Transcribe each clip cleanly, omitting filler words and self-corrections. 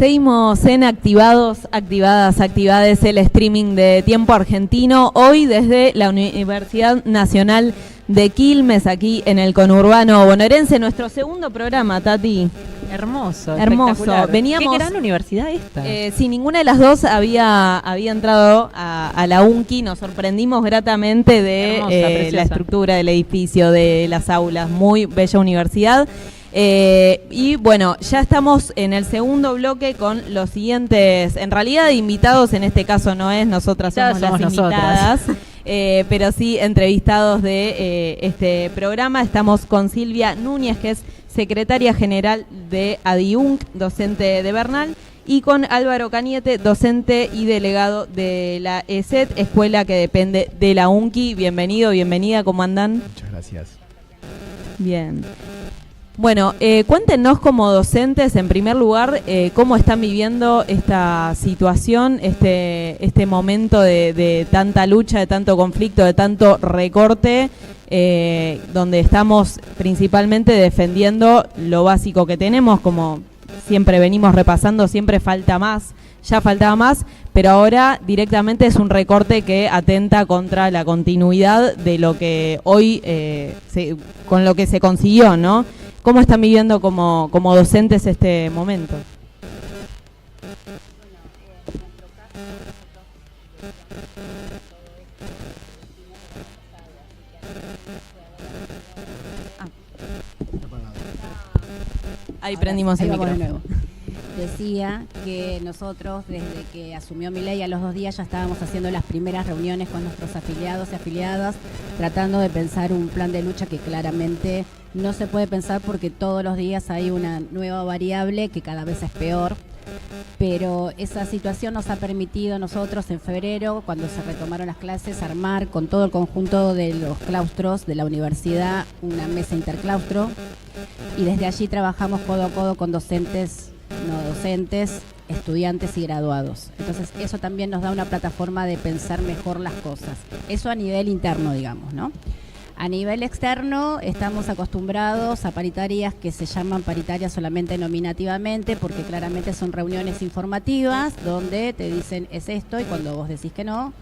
Seguimos en activadas, el streaming de Tiempo Argentino, hoy desde la Universidad Nacional de Quilmes, aquí en el conurbano bonaerense, nuestro segundo programa, Tati. Hermoso. Veníamos, qué gran universidad esta. Si ninguna de las dos había entrado a la UNCI, nos sorprendimos gratamente de la estructura del edificio, de las aulas, muy bella universidad. Y bueno, ya estamos en el segundo bloque con los siguientes, en realidad invitados, en este caso no es, nosotras somos las invitadas, pero sí entrevistados de este programa. Estamos con Silvia Núñez, que es secretaria general de ADIUNC, docente de Bernal, y con Álvaro Cañete, docente y delegado de la ESET, escuela que depende de la UNCI. Bienvenido, bienvenida, ¿cómo andan? Muchas gracias. Bien. Bueno, cuéntenos como docentes, en primer lugar, cómo están viviendo esta situación, este momento de tanta lucha, de tanto conflicto, de tanto recorte, donde estamos principalmente defendiendo lo básico que tenemos, como siempre venimos repasando, siempre falta más, ya faltaba más, pero ahora directamente es un recorte que atenta contra la continuidad de lo que hoy, con lo que se consiguió, ¿no? ¿Cómo están viviendo como docentes este momento? Ahí prendimos el micrófono. Decía que nosotros, desde que asumió Milei, a los 2 días ya estábamos haciendo las primeras reuniones con nuestros afiliados y afiliadas, tratando de pensar un plan de lucha que claramente no se puede pensar porque todos los días hay una nueva variable que cada vez es peor. Pero esa situación nos ha permitido a nosotros en febrero, cuando se retomaron las clases, armar con todo el conjunto de los claustros de la universidad una mesa interclaustro, y desde allí trabajamos codo a codo con docentes, no docentes, estudiantes y graduados. Entonces eso también nos da una plataforma de pensar mejor las cosas. Eso a nivel interno, digamos, ¿no? A nivel externo estamos acostumbrados a paritarias que se llaman paritarias solamente nominativamente, porque claramente son reuniones informativas donde te dicen es esto, y cuando vos decís que no,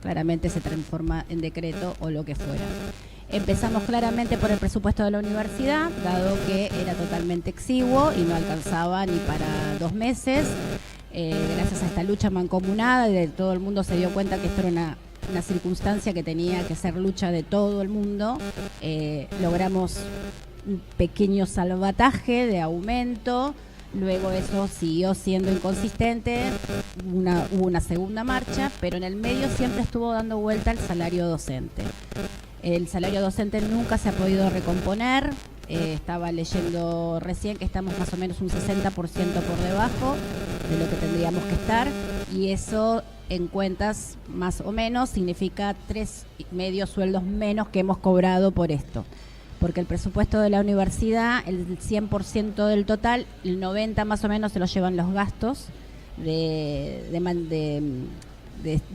claramente se transforma en decreto o lo que fuera. Empezamos claramente por el presupuesto de la universidad, dado que era totalmente exiguo y no alcanzaba ni para 2 meses. Gracias a esta lucha mancomunada, todo el mundo se dio cuenta que esto era una circunstancia que tenía que ser lucha de todo el mundo. Logramos un pequeño salvataje de aumento, luego eso siguió siendo inconsistente, hubo una segunda marcha, pero en el medio siempre estuvo dando vuelta el salario docente. El salario docente nunca se ha podido recomponer. Estaba leyendo recién que estamos más o menos un 60% por debajo de lo que tendríamos que estar, y eso en cuentas más o menos significa 3,5 sueldos menos que hemos cobrado por esto, porque el presupuesto de la universidad, el 100% del total, el 90% más o menos se lo llevan los gastos de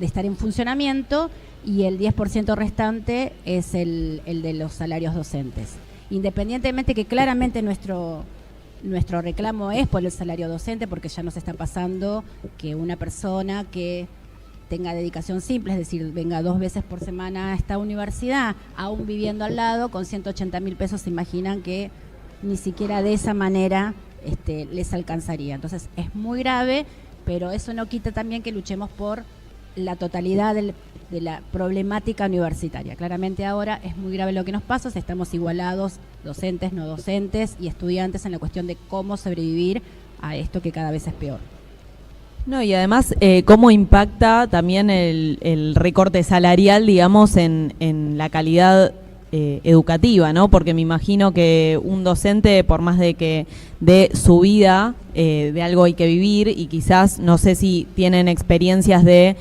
estar en funcionamiento, y el 10% restante es el de los salarios docentes. Independientemente que claramente nuestro reclamo es por el salario docente, porque ya nos está pasando que una persona que tenga dedicación simple, es decir, venga 2 veces por semana a esta universidad, aún viviendo al lado, con 180.000 pesos, se imaginan que ni siquiera de esa manera les alcanzaría. Entonces es muy grave, pero eso no quita también que luchemos por la totalidad de la problemática universitaria. Claramente ahora es muy grave lo que nos pasa, estamos igualados, docentes, no docentes y estudiantes, en la cuestión de cómo sobrevivir a esto que cada vez es peor. No, y además, cómo impacta también el recorte salarial, digamos, en la calidad educativa, ¿no? Porque me imagino que un docente, por más de que de su vida, de algo hay que vivir, y quizás, no sé si tienen experiencias de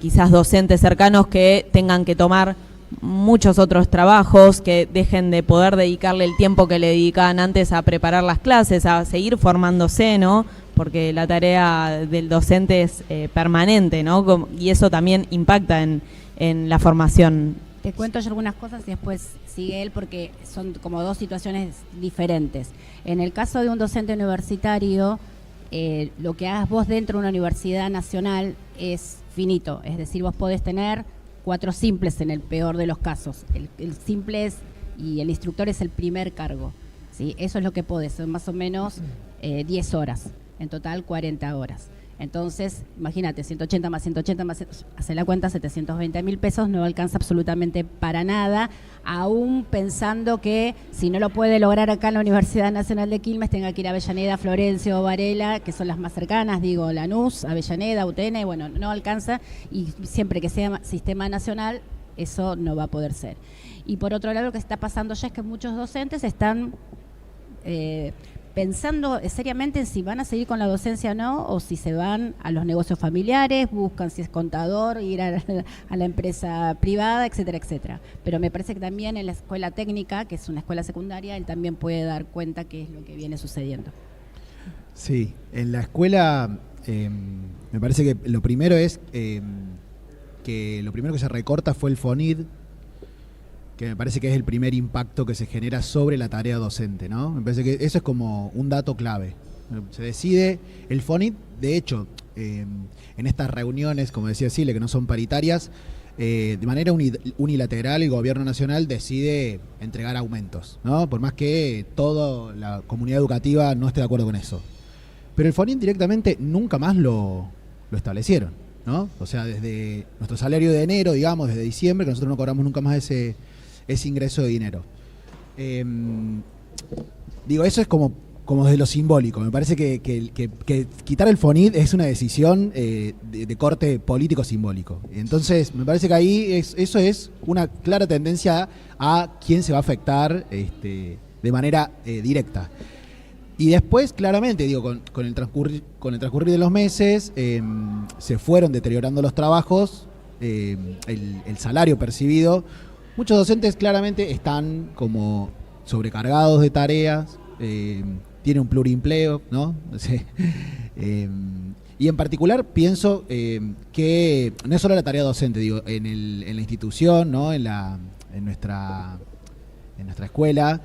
quizás docentes cercanos que tengan que tomar muchos otros trabajos, que dejen de poder dedicarle el tiempo que le dedicaban antes a preparar las clases, a seguir formándose, ¿no? Porque la tarea del docente es permanente, ¿no? Y eso también impacta en la formación. Te cuento yo algunas cosas y después sigue él, porque son como 2 situaciones diferentes. En el caso de un docente universitario, lo que hagas vos dentro de una universidad nacional es finito, es decir, vos podés tener 4 simples en el peor de los casos. El simple es, y el instructor es el primer cargo, ¿sí? Eso es lo que podés, son más o menos 10 horas, en total 40 horas. Entonces, imagínate, 180 más 180 más, hace la cuenta, 720.000 pesos, no alcanza absolutamente para nada, aún pensando que si no lo puede lograr acá en la Universidad Nacional de Quilmes, tenga que ir a Avellaneda, Florencio o Varela, que son las más cercanas, digo, Lanús, Avellaneda, UTN, bueno, no alcanza, y siempre que sea sistema nacional, eso no va a poder ser. Y por otro lado, lo que está pasando ya es que muchos docentes están pensando seriamente en si van a seguir con la docencia o no, o si se van a los negocios familiares, buscan si es contador, ir a la empresa privada, etcétera, etcétera. Pero me parece que también en la escuela técnica, que es una escuela secundaria, él también puede dar cuenta qué es lo que viene sucediendo. Sí, en la escuela me parece que lo primero es que lo primero que se recorta fue el FONID, que me parece que es el primer impacto que se genera sobre la tarea docente, ¿no? Me parece que eso es como un dato clave. Se decide, el FONID, de hecho, en estas reuniones, como decía Silvia, que no son paritarias, de manera unilateral el gobierno nacional decide entregar aumentos, ¿no? Por más que toda la comunidad educativa no esté de acuerdo con eso. Pero el FONID directamente nunca más lo establecieron, ¿no? O sea, desde nuestro salario de enero, digamos, desde diciembre, que nosotros no cobramos nunca más ese ingreso de dinero. Digo, eso es como desde lo simbólico. Me parece que quitar el FONID es una decisión de corte político-simbólico. Entonces, me parece que ahí eso es una clara tendencia a quién se va a afectar de manera directa. Y después, claramente, digo, con el transcurrir de los meses, se fueron deteriorando los trabajos, el salario percibido. Muchos docentes claramente están como sobrecargados de tareas, tienen un pluriempleo, ¿no? Y en particular pienso que no es solo la tarea docente, digo, en la institución, ¿no? En nuestra escuela,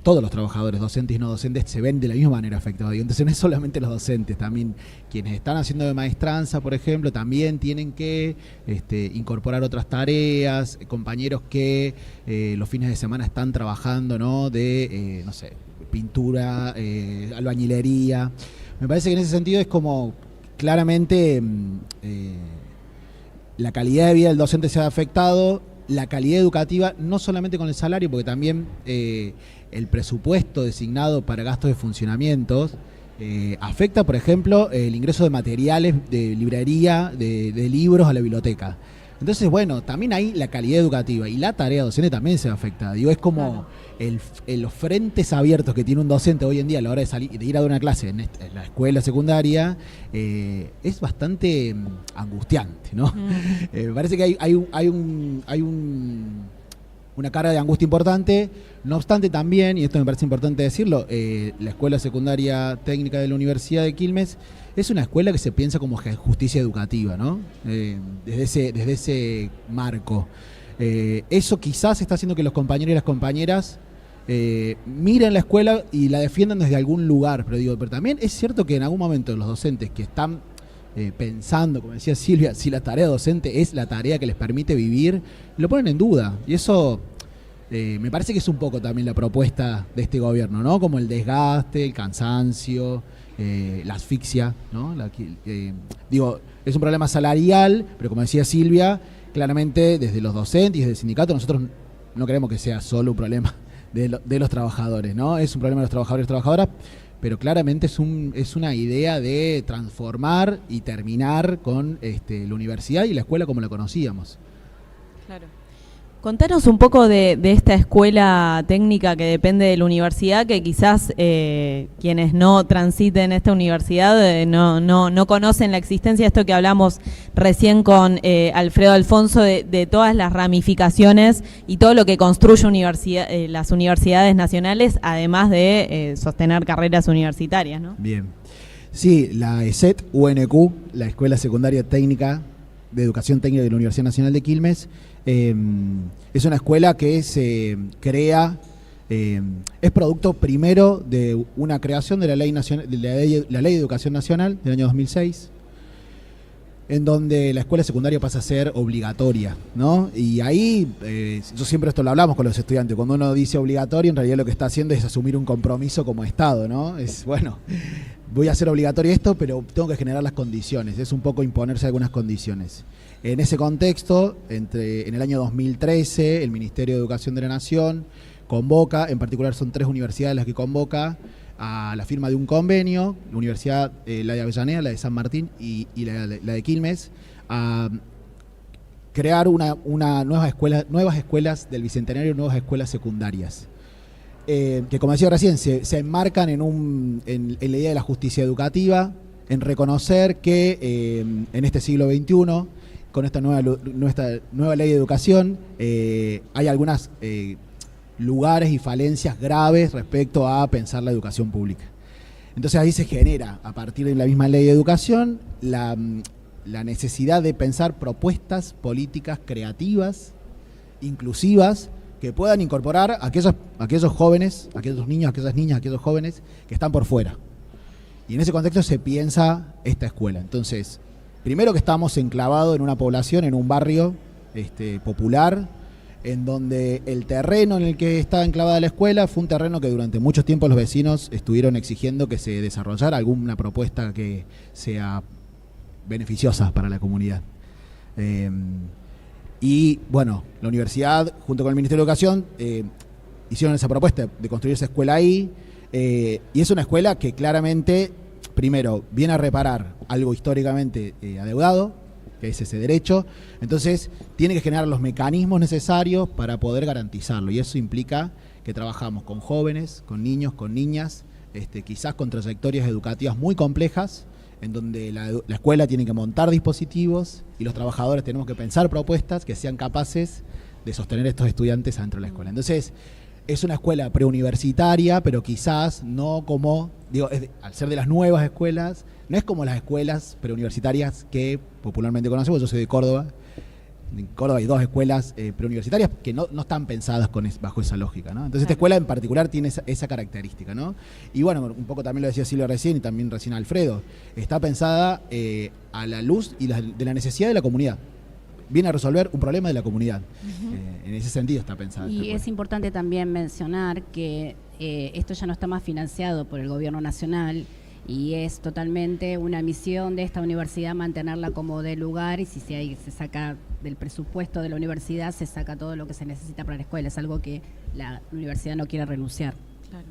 todos los trabajadores, docentes y no docentes, se ven de la misma manera afectados. Entonces no es solamente los docentes, también quienes están haciendo de maestranza, por ejemplo, también tienen que incorporar otras tareas, compañeros que los fines de semana están trabajando, ¿no? No sé, pintura, albañilería. Me parece que en ese sentido es como claramente la calidad de vida del docente se ha afectado. La calidad educativa, no solamente con el salario, porque también el presupuesto designado para gastos de funcionamientos afecta, por ejemplo, el ingreso de materiales de librería, de libros a la biblioteca. Entonces, bueno, también ahí la calidad educativa y la tarea docente también se afecta. Digo, es como los frentes abiertos que tiene un docente hoy en día a la hora de salir, de ir a dar una clase en la escuela secundaria, es bastante angustiante, ¿no? Me parece que hay una carga de angustia importante. No obstante, también, y esto me parece importante decirlo, la Escuela Secundaria Técnica de la Universidad de Quilmes es una escuela que se piensa como justicia educativa, ¿no? Desde ese marco. Eso quizás está haciendo que los compañeros y las compañeras miren la escuela y la defiendan desde algún lugar, pero también es cierto que en algún momento los docentes que están pensando, como decía Silvia, si la tarea docente es la tarea que les permite vivir, lo ponen en duda. Y eso me parece que es un poco también la propuesta de este gobierno, ¿no? Como el desgaste, el cansancio, la asfixia, ¿no? Digo, es un problema salarial, pero como decía Silvia, claramente desde los docentes y desde el sindicato nosotros no queremos que sea solo un problema de los trabajadores, ¿no? Es un problema de los trabajadores y trabajadoras, pero claramente es una idea de transformar y terminar con la universidad y la escuela como la conocíamos. Claro. Contanos un poco de esta escuela técnica que depende de la universidad, que quizás quienes no transiten esta universidad no conocen la existencia de esto que hablamos recién con Alfredo Alfonso, de todas las ramificaciones y todo lo que construye las universidades nacionales, además de sostener carreras universitarias, ¿no? Bien. Sí, la ESET UNQ, la Escuela Secundaria Técnica de Educación Técnica de la Universidad Nacional de Quilmes, es una escuela que se crea es producto primero de una creación de la Ley de Educación Nacional del año 2006, en donde la escuela secundaria pasa a ser obligatoria, ¿no? Y ahí, yo siempre esto lo hablamos con los estudiantes, cuando uno dice obligatorio, en realidad lo que está haciendo es asumir un compromiso como Estado, ¿no? Es, bueno, voy a hacer obligatorio esto, pero tengo que generar las condiciones, es un poco imponerse algunas condiciones. En ese contexto, en el año 2013, el Ministerio de Educación de la Nación convoca, en particular son 3 universidades las que convoca, a la firma de un convenio, la Universidad, la de Avellaneda, la de San Martín y la de Quilmes, a crear nuevas escuelas del Bicentenario, nuevas escuelas secundarias. Que como decía recién, se enmarcan en la idea de la justicia educativa, en reconocer que en este siglo XXI, con esta nueva ley de educación, hay algunas lugares y falencias graves respecto a pensar la educación pública. Entonces ahí se genera, a partir de la misma ley de educación, la necesidad de pensar propuestas políticas creativas, inclusivas, que puedan incorporar a aquellos jóvenes, a aquellos niños, a aquellas niñas, a aquellos jóvenes que están por fuera. Y en ese contexto se piensa esta escuela. Entonces, primero que estamos enclavados en una población, en un barrio popular, en donde el terreno en el que estaba enclavada la escuela fue un terreno que durante mucho tiempo los vecinos estuvieron exigiendo que se desarrollara alguna propuesta que sea beneficiosa para la comunidad. Y bueno, la universidad, junto con el Ministerio de Educación, hicieron esa propuesta de construir esa escuela ahí, y es una escuela que claramente, primero, viene a reparar algo históricamente adeudado, que es ese derecho. Entonces tiene que generar los mecanismos necesarios para poder garantizarlo, y eso implica que trabajamos con jóvenes, con niños, con niñas, quizás con trayectorias educativas muy complejas, en donde la escuela tiene que montar dispositivos y los trabajadores tenemos que pensar propuestas que sean capaces de sostener a estos estudiantes adentro de la escuela. Entonces es una escuela preuniversitaria, pero quizás no como, al ser de las nuevas escuelas, no es como las escuelas preuniversitarias que popularmente conocemos. Yo soy de Córdoba. En Córdoba hay 2 escuelas preuniversitarias que no están pensadas bajo esa lógica, ¿no? Entonces esta escuela en particular tiene esa característica, ¿no? Y bueno, un poco también lo decía Silvia recién y también recién Alfredo, está pensada a la luz y de la necesidad de la comunidad. Viene a resolver un problema de la comunidad. En ese sentido está pensada. Y es importante también mencionar que esto ya no está más financiado por el gobierno nacional, y es totalmente una misión de esta universidad mantenerla como de lugar, y si se saca del presupuesto de la universidad, se saca todo lo que se necesita para la escuela. Es algo que la universidad no quiere renunciar. Claro.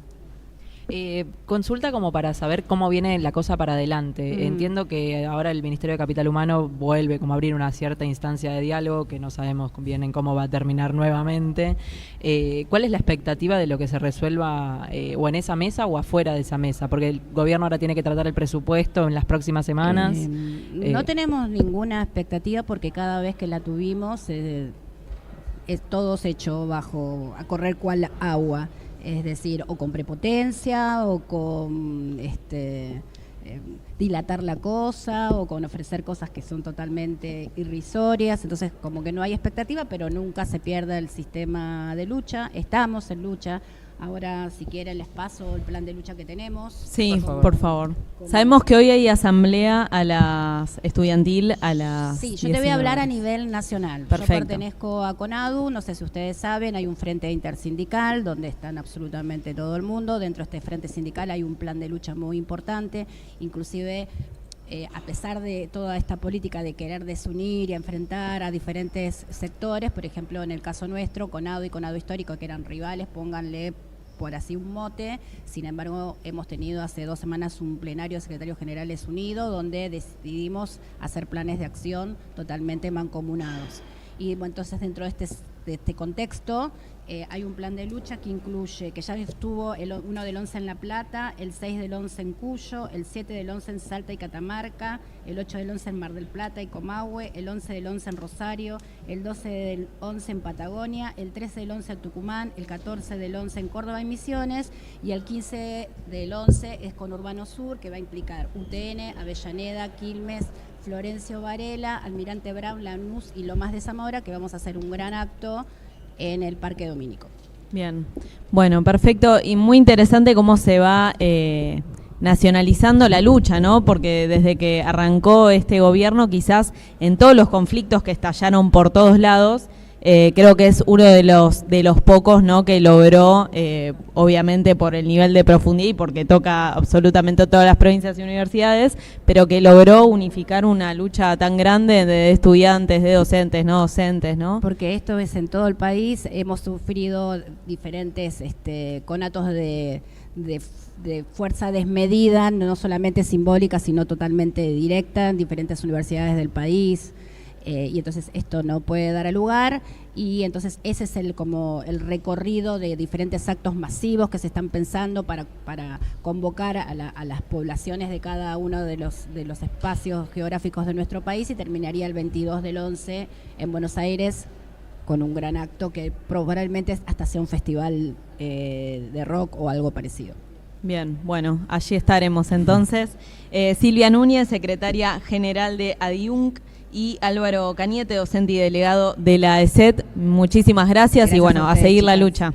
Consulta como para saber cómo viene la cosa para adelante. Entiendo que ahora el Ministerio de Capital Humano vuelve como a abrir una cierta instancia de diálogo que no sabemos bien en cómo va a terminar nuevamente. ¿Cuál es la expectativa de lo que se resuelva o en esa mesa o afuera de esa mesa? Porque el gobierno ahora tiene que tratar el presupuesto en las próximas semanas. No tenemos ninguna expectativa, porque cada vez que la tuvimos todo se echó a correr cual agua. Es decir, o con prepotencia, o con dilatar la cosa, o con ofrecer cosas que son totalmente irrisorias. Entonces, como que no hay expectativa, pero nunca se pierde el sistema de lucha. Estamos en lucha. Ahora, si quieren, les paso el plan de lucha que tenemos. Sí, por favor. Sabemos que hoy hay asamblea estudiantil a las Sí, yo te voy a hablar a nivel nacional. Perfecto. Yo pertenezco a CONADU, no sé si ustedes saben, hay un frente intersindical donde están absolutamente todo el mundo. Dentro de este frente sindical hay un plan de lucha muy importante, inclusive a pesar de toda esta política de querer desunir y enfrentar a diferentes sectores. Por ejemplo, en el caso nuestro, CONADU y CONADU Histórico, que eran rivales, pónganle por así un mote. Sin embargo, hemos tenido hace 2 semanas un plenario de secretarios generales unidos donde decidimos hacer planes de acción totalmente mancomunados. Y bueno, entonces dentro de este contexto hay un plan de lucha que incluye, que ya estuvo el 1 del 11 en La Plata, el 6 del 11 en Cuyo, el 7 del 11 en Salta y Catamarca, el 8 del 11 en Mar del Plata y Comahue, el 11 del 11 en Rosario, el 12 del 11 en Patagonia, el 13 del 11 en Tucumán, el 14 del 11 en Córdoba y Misiones, y el 15 del 11 es con Urbano Sur, que va a implicar UTN, Avellaneda, Quilmes, Florencio Varela, Almirante Brown, Lanús y Lomas de Zamora, que vamos a hacer un gran acto en el Parque Domínico. Bien, bueno, perfecto y muy interesante cómo se va nacionalizando la lucha, ¿no? Porque desde que arrancó este gobierno, quizás en todos los conflictos que estallaron por todos lados, creo que es uno de los pocos, ¿no?, que logró, obviamente por el nivel de profundidad y porque toca absolutamente todas las provincias y universidades, pero que logró unificar una lucha tan grande de estudiantes, de docentes, no docentes, ¿no? Porque esto es en todo el país, hemos sufrido diferentes conatos de fuerza desmedida, no solamente simbólica, sino totalmente directa en diferentes universidades del país. Y entonces esto no puede dar lugar y entonces ese es como el recorrido de diferentes actos masivos que se están pensando para convocar a las poblaciones de cada uno de los espacios geográficos de nuestro país, y terminaría el 22 del 11 en Buenos Aires con un gran acto que probablemente hasta sea un festival de rock o algo parecido. Bien, bueno, allí estaremos entonces. Silvia Núñez, secretaria general de ADIUNC, y Álvaro Cañete, docente y delegado de la ESET. Muchísimas gracias y bueno, a seguir la lucha.